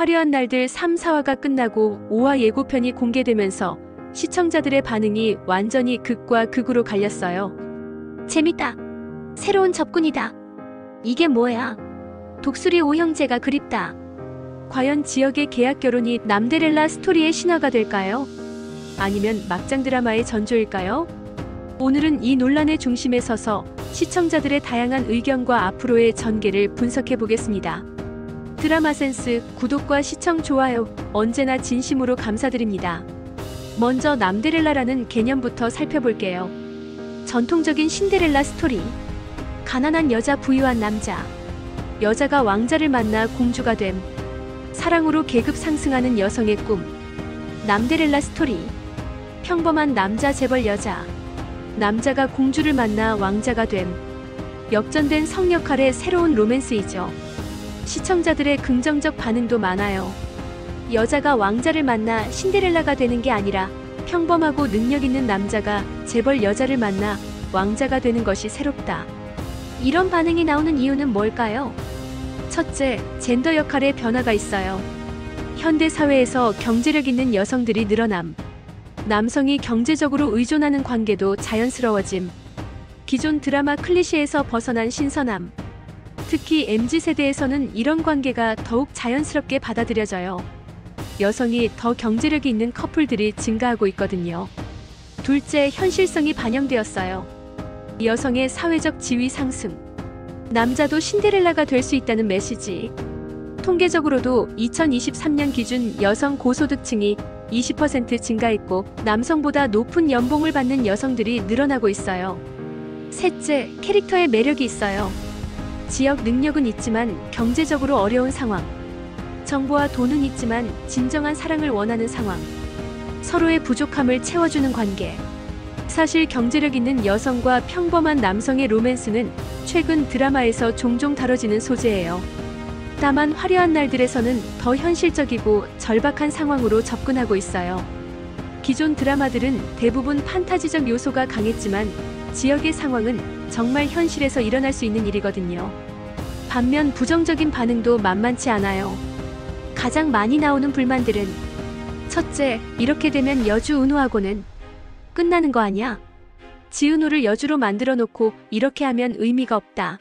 화려한 날들 3, 4화가 끝나고 5화 예고편이 공개되면서 시청자들의 반응이 완전히 극과 극으로 갈렸어요. 재밌다. 새로운 접근이다. 이게 뭐야? 독수리 오형제가 그립다. 과연 지역의 계약 결혼이 남데렐라 스토리의 신화가 될까요? 아니면 막장 드라마의 전조일까요? 오늘은 이 논란의 중심에 서서 시청자들의 다양한 의견과 앞으로의 전개를 분석해 보겠습니다. 드라마 센스, 구독과 시청, 좋아요 언제나 진심으로 감사드립니다. 먼저 남데렐라라는 개념부터 살펴볼게요. 전통적인 신데렐라 스토리. 가난한 여자, 부유한 남자. 여자가 왕자를 만나 공주가 됨. 사랑으로 계급 상승하는 여성의 꿈. 남데렐라 스토리. 평범한 남자, 재벌 여자. 남자가 공주를 만나 왕자가 됨. 역전된 성 역할의 새로운 로맨스이죠. 시청자들의 긍정적 반응도 많아요. 여자가 왕자를 만나 신데렐라가 되는 게 아니라 평범하고 능력 있는 남자가 재벌 여자를 만나 왕자가 되는 것이 새롭다. 이런 반응이 나오는 이유는 뭘까요? 첫째, 젠더 역할의 변화가 있어요. 현대 사회에서 경제력 있는 여성들이 늘어남. 남성이 경제적으로 의존하는 관계도 자연스러워짐. 기존 드라마 클리셰에서 벗어난 신선함. 특히 MZ세대에서는 이런 관계가 더욱 자연스럽게 받아들여져요. 여성이 더 경제력이 있는 커플들이 증가하고 있거든요. 둘째, 현실성이 반영되었어요. 여성의 사회적 지위 상승. 남자도 신데렐라가 될 수 있다는 메시지. 통계적으로도 2023년 기준 여성 고소득층이 20% 증가했고 남성보다 높은 연봉을 받는 여성들이 늘어나고 있어요. 셋째, 캐릭터의 매력이 있어요. 지역 능력은 있지만 경제적으로 어려운 상황. 정보와 돈은 있지만 진정한 사랑을 원하는 상황. 서로의 부족함을 채워주는 관계. 사실 경제력 있는 여성과 평범한 남성의 로맨스는 최근 드라마에서 종종 다뤄지는 소재예요. 다만 화려한 날들에서는 더 현실적이고 절박한 상황으로 접근하고 있어요. 기존 드라마들은 대부분 판타지적 요소가 강했지만 지역의 상황은 정말 현실에서 일어날 수 있는 일이거든요. 반면 부정적인 반응도 만만치 않아요. 가장 많이 나오는 불만들은 첫째, 이렇게 되면 여주 은호하고는 끝나는 거 아니야? 지은호를 여주로 만들어 놓고 이렇게 하면 의미가 없다.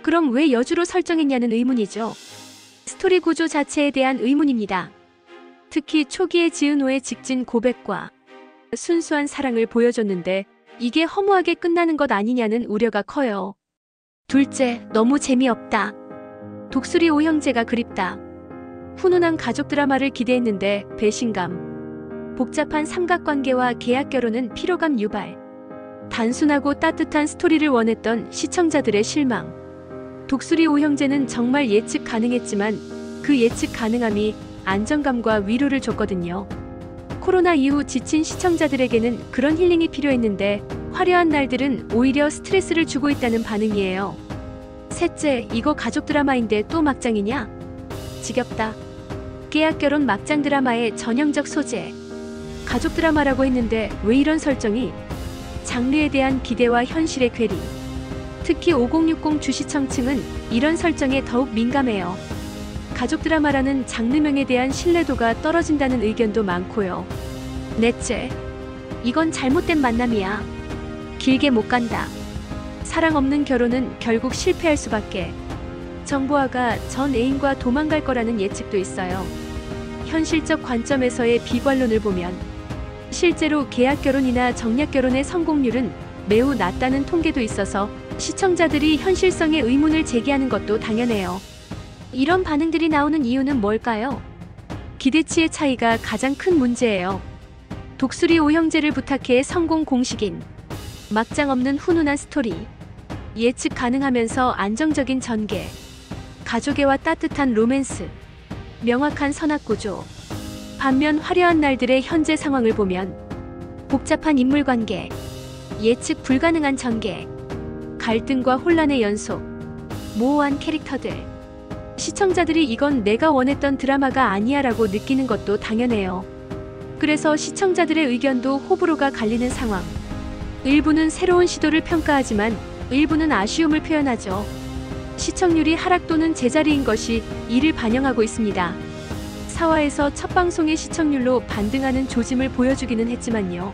그럼 왜 여주로 설정했냐는 의문이죠. 스토리 구조 자체에 대한 의문입니다. 특히 초기의 지은호의 직진 고백과 순수한 사랑을 보여줬는데 이게 허무하게 끝나는 것 아니냐는 우려가 커요. 둘째, 너무 재미없다. 독수리 오형제가 그립다. 훈훈한 가족 드라마를 기대했는데 배신감. 복잡한 삼각관계와 계약 결혼은 피로감 유발. 단순하고 따뜻한 스토리를 원했던 시청자들의 실망. 독수리 오형제는 정말 예측 가능했지만 그 예측 가능함이 안정감과 위로를 줬거든요. 코로나 이후 지친 시청자들에게는 그런 힐링이 필요했는데 화려한 날들은 오히려 스트레스를 주고 있다는 반응이에요. 셋째, 이거 가족 드라마인데 또 막장이냐? 지겹다. 계약 결혼 막장 드라마의 전형적 소재. 가족 드라마라고 했는데 왜 이런 설정이? 장르에 대한 기대와 현실의 괴리. 특히 5060 주시청층은 이런 설정에 더욱 민감해요. 가족 드라마라는 장르명에 대한 신뢰도가 떨어진다는 의견도 많고요. 넷째, 이건 잘못된 만남이야. 길게 못 간다. 사랑 없는 결혼은 결국 실패할 수밖에. 정보화가 전 애인과 도망갈 거라는 예측도 있어요. 현실적 관점에서의 비관론을 보면 실제로 계약 결혼이나 정략 결혼의 성공률은 매우 낮다는 통계도 있어서 시청자들이 현실성의 의문을 제기하는 것도 당연해요. 이런 반응들이 나오는 이유는 뭘까요? 기대치의 차이가 가장 큰 문제예요. 독수리 오형제를 부탁해 성공 공식인. 막장 없는 훈훈한 스토리. 예측 가능하면서 안정적인 전개. 가족애와 따뜻한 로맨스. 명확한 선악구조. 반면 화려한 날들의 현재 상황을 보면 복잡한 인물관계. 예측 불가능한 전개. 갈등과 혼란의 연속. 모호한 캐릭터들. 시청자들이 이건 내가 원했던 드라마가 아니야 라고 느끼는 것도 당연해요. 그래서 시청자들의 의견도 호불호가 갈리는 상황. 일부는 새로운 시도를 평가하지만 일부는 아쉬움을 표현하죠. 시청률이 하락 또는 제자리인 것이 이를 반영하고 있습니다. 4화에서 첫 방송의 시청률로 반등하는 조짐을 보여주기는 했지만요.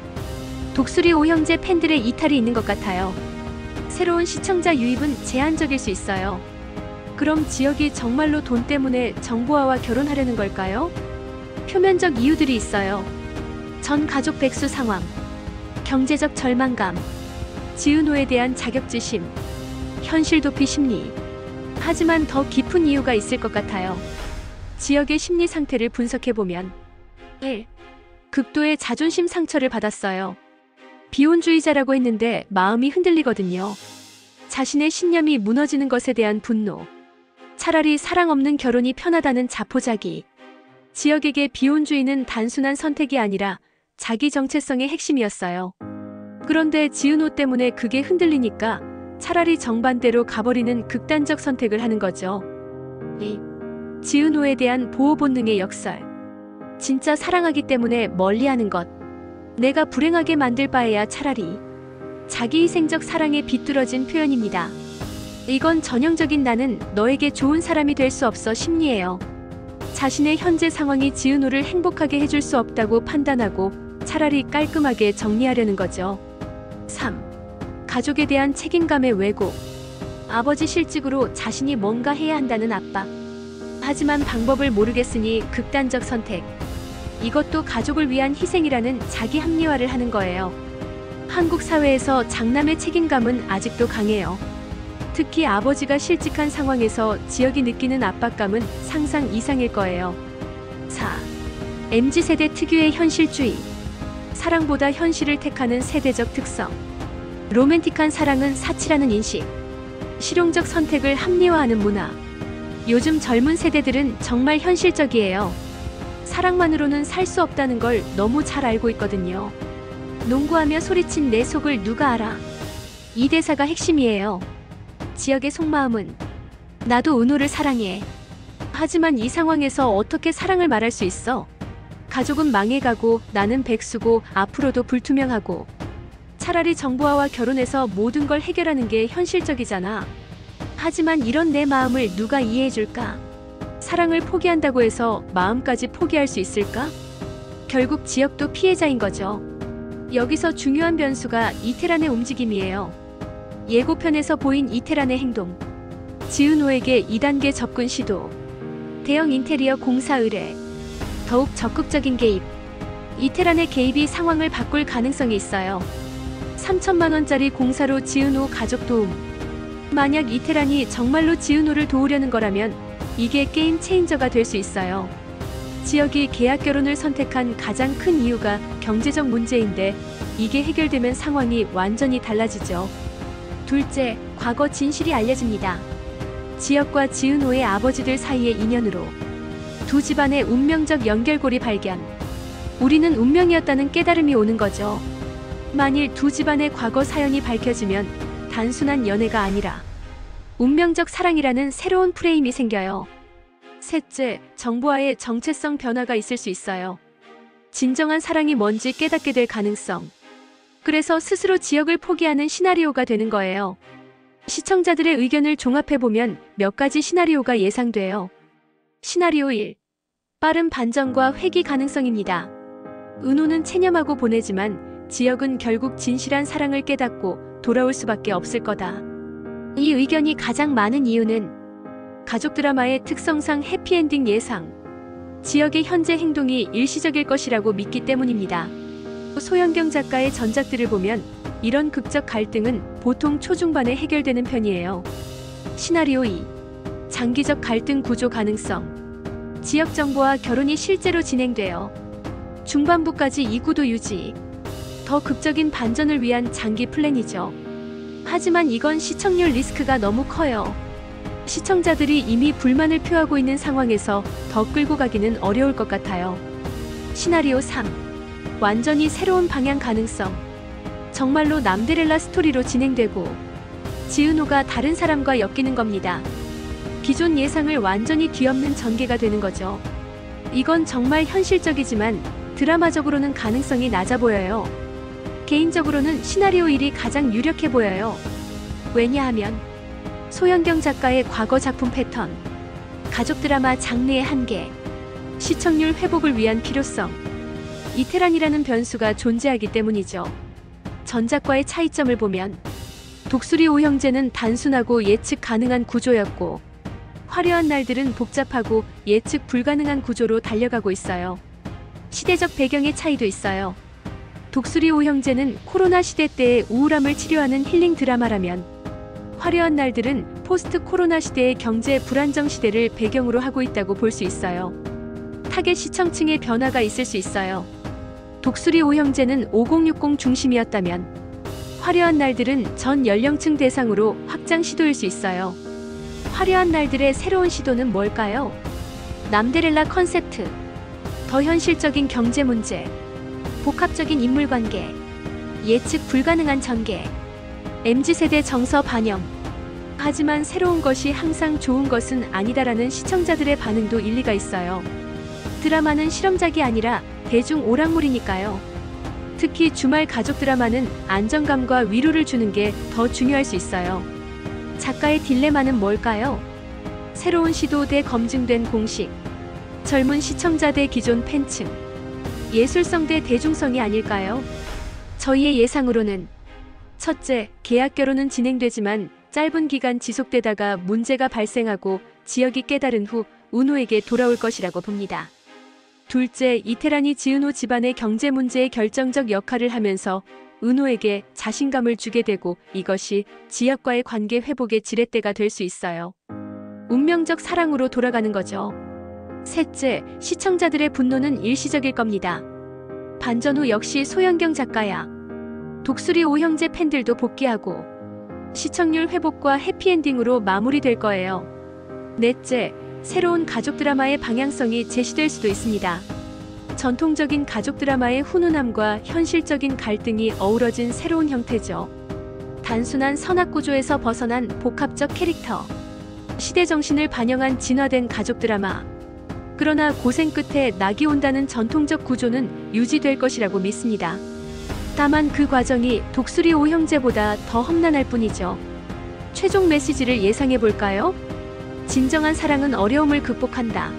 독수리 오형제 팬들의 이탈이 있는 것 같아요. 새로운 시청자 유입은 제한적일 수 있어요. 그럼 지역이 정말로 돈 때문에 정보화와 결혼하려는 걸까요? 표면적 이유들이 있어요. 전 가족 백수 상황, 경제적 절망감, 지은호에 대한 자격지심, 현실 도피 심리. 하지만 더 깊은 이유가 있을 것 같아요. 지역의 심리 상태를 분석해보면 1. 극도의 자존심 상처를 받았어요. 비혼주의자라고 했는데 마음이 흔들리거든요. 자신의 신념이 무너지는 것에 대한 분노. 차라리 사랑 없는 결혼이 편하다는 자포자기. 지역에게 비혼주의는 단순한 선택이 아니라 자기 정체성의 핵심이었어요. 그런데 지은호 때문에 그게 흔들리니까 차라리 정반대로 가버리는 극단적 선택을 하는 거죠. 2. 지은호에 대한 보호 본능의 역설. 진짜 사랑하기 때문에 멀리하는 것. 내가 불행하게 만들 바에야 차라리. 자기 희생적 사랑에 비뚤어진 표현입니다. 이건 전형적인 나는 너에게 좋은 사람이 될 수 없어 심리예요. 자신의 현재 상황이 지은호를 행복하게 해줄 수 없다고 판단하고 차라리 깔끔하게 정리하려는 거죠. 3. 가족에 대한 책임감의 왜곡. 아버지 실직으로 자신이 뭔가 해야 한다는 압박. 하지만 방법을 모르겠으니 극단적 선택. 이것도 가족을 위한 희생이라는 자기 합리화를 하는 거예요. 한국 사회에서 장남의 책임감은 아직도 강해요. 특히 아버지가 실직한 상황에서 지역이 느끼는 압박감은 상상 이상일 거예요. 4. MZ세대 특유의 현실주의. 사랑보다 현실을 택하는 세대적 특성. 로맨틱한 사랑은 사치라는 인식. 실용적 선택을 합리화하는 문화. 요즘 젊은 세대들은 정말 현실적이에요. 사랑만으로는 살 수 없다는 걸 너무 잘 알고 있거든요. 농구하며 소리친 내 속을 누가 알아? 이 대사가 핵심이에요. 지역의 속마음은 나도 은호를 사랑해. 하지만 이 상황에서 어떻게 사랑을 말할 수 있어? 가족은 망해가고 나는 백수고 앞으로도 불투명하고. 차라리 정보화와 결혼해서 모든 걸 해결하는 게 현실적이잖아. 하지만 이런 내 마음을 누가 이해해줄까? 사랑을 포기한다고 해서 마음까지 포기할 수 있을까? 결국 지역도 피해자인 거죠. 여기서 중요한 변수가 이태란의 움직임이에요. 예고편에서 보인 이태란의 행동. 지은호에게 2단계 접근 시도. 대형 인테리어 공사 의뢰. 더욱 적극적인 개입. 이태란의 개입이 상황을 바꿀 가능성이 있어요. 3천만 원짜리 공사로 지은호 가족 도움. 만약 이태란이 정말로 지은호를 도우려는 거라면 이게 게임 체인저가 될 수 있어요. 지역이 계약 결혼을 선택한 가장 큰 이유가 경제적 문제인데 이게 해결되면 상황이 완전히 달라지죠. 둘째, 과거 진실이 알려집니다. 지역과 지은호의 아버지들 사이의 인연으로 두 집안의 운명적 연결고리 발견. 우리는 운명이었다는 깨달음이 오는 거죠. 만일 두 집안의 과거 사연이 밝혀지면 단순한 연애가 아니라 운명적 사랑이라는 새로운 프레임이 생겨요. 셋째, 정보화의 정체성 변화가 있을 수 있어요. 진정한 사랑이 뭔지 깨닫게 될 가능성. 그래서 스스로 지역을 포기하는 시나리오가 되는 거예요. 시청자들의 의견을 종합해보면 몇 가지 시나리오가 예상돼요. 시나리오 1. 빠른 반전과 회귀 가능성입니다. 은호는 체념하고 보내지만 지역은 결국 진실한 사랑을 깨닫고 돌아올 수밖에 없을 거다. 이 의견이 가장 많은 이유는 가족 드라마의 특성상 해피엔딩 예상, 지역의 현재 행동이 일시적일 것이라고 믿기 때문입니다. 소현경 작가의 전작들을 보면 이런 극적 갈등은 보통 초중반에 해결되는 편이에요. 시나리오 2. 장기적 갈등 구조 가능성. 지역 정보와 결혼이 실제로 진행되어 중반부까지 이 구도 유지. 더 극적인 반전을 위한 장기 플랜이죠. 하지만 이건 시청률 리스크가 너무 커요. 시청자들이 이미 불만을 표하고 있는 상황에서 더 끌고 가기는 어려울 것 같아요. 시나리오 3. 완전히 새로운 방향 가능성. 정말로 남데렐라 스토리로 진행되고 지은호가 다른 사람과 엮이는 겁니다. 기존 예상을 완전히 뒤엎는 전개가 되는 거죠. 이건 정말 현실적이지만 드라마적으로는 가능성이 낮아 보여요. 개인적으로는 시나리오 1이 가장 유력해 보여요. 왜냐하면 소현경 작가의 과거 작품 패턴, 가족 드라마 장르의 한계, 시청률 회복을 위한 필요성. 이태란이라는 변수가 존재하기 때문이죠. 전작과의 차이점을 보면 독수리 오형제는 단순하고 예측 가능한 구조였고 화려한 날들은 복잡하고 예측 불가능한 구조로 달려가고 있어요. 시대적 배경의 차이도 있어요. 독수리 오형제는 코로나 시대 때의 우울함을 치료하는 힐링 드라마라면 화려한 날들은 포스트 코로나 시대의 경제 불안정 시대를 배경으로 하고 있다고 볼 수 있어요. 타겟 시청층의 변화가 있을 수 있어요. 독수리 오형제는 5060 중심이었다면 화려한 날들은 전 연령층 대상으로 확장 시도일 수 있어요. 화려한 날들의 새로운 시도는 뭘까요? 남데렐라 컨셉트, 더 현실적인 경제 문제, 복합적인 인물 관계, 예측 불가능한 전개, MZ세대 정서 반영. 하지만 새로운 것이 항상 좋은 것은 아니다라는 시청자들의 반응도 일리가 있어요. 드라마는 실험작이 아니라 대중 오락물이니까요. 특히 주말 가족 드라마는 안정감과 위로를 주는 게 더 중요할 수 있어요. 작가의 딜레마는 뭘까요? 새로운 시도 대 검증된 공식, 젊은 시청자 대 기존 팬층, 예술성 대 대중성이 아닐까요? 저희의 예상으로는 첫째, 계약 결혼은 진행되지만 짧은 기간 지속되다가 문제가 발생하고 지역이 깨달은 후 은호에게 돌아올 것이라고 봅니다. 둘째, 이태란이 지은호 집안의 경제 문제에 결정적 역할을 하면서 은호에게 자신감을 주게 되고 이것이 지역과의 관계 회복의 지렛대가 될 수 있어요. 운명적 사랑으로 돌아가는 거죠. 셋째, 시청자들의 분노는 일시적일 겁니다. 반전 후 역시 소현경 작가야 독수리 오형제 팬들도 복귀하고 시청률 회복과 해피엔딩으로 마무리될 거예요. 넷째, 새로운 가족 드라마의 방향성이 제시될 수도 있습니다. 전통적인 가족 드라마의 훈훈함과 현실적인 갈등이 어우러진 새로운 형태죠. 단순한 선악 구조에서 벗어난 복합적 캐릭터, 시대 정신을 반영한 진화된 가족 드라마. 그러나 고생 끝에 낙이 온다는 전통적 구조는 유지될 것이라고 믿습니다. 다만 그 과정이 독수리 오형제보다 더 험난할 뿐이죠. 최종 메시지를 예상해 볼까요? 진정한 사랑은 어려움을 극복한다.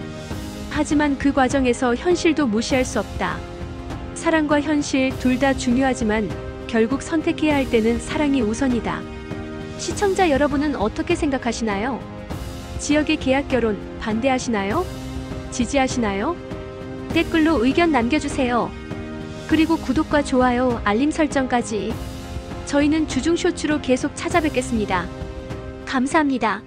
하지만 그 과정에서 현실도 무시할 수 없다. 사랑과 현실 둘 다 중요하지만 결국 선택해야 할 때는 사랑이 우선이다. 시청자 여러분은 어떻게 생각하시나요? 지역의 계약 결혼 반대하시나요? 지지하시나요? 댓글로 의견 남겨주세요. 그리고 구독과 좋아요, 알림 설정까지. 저희는 주중 쇼츠로 계속 찾아뵙겠습니다. 감사합니다.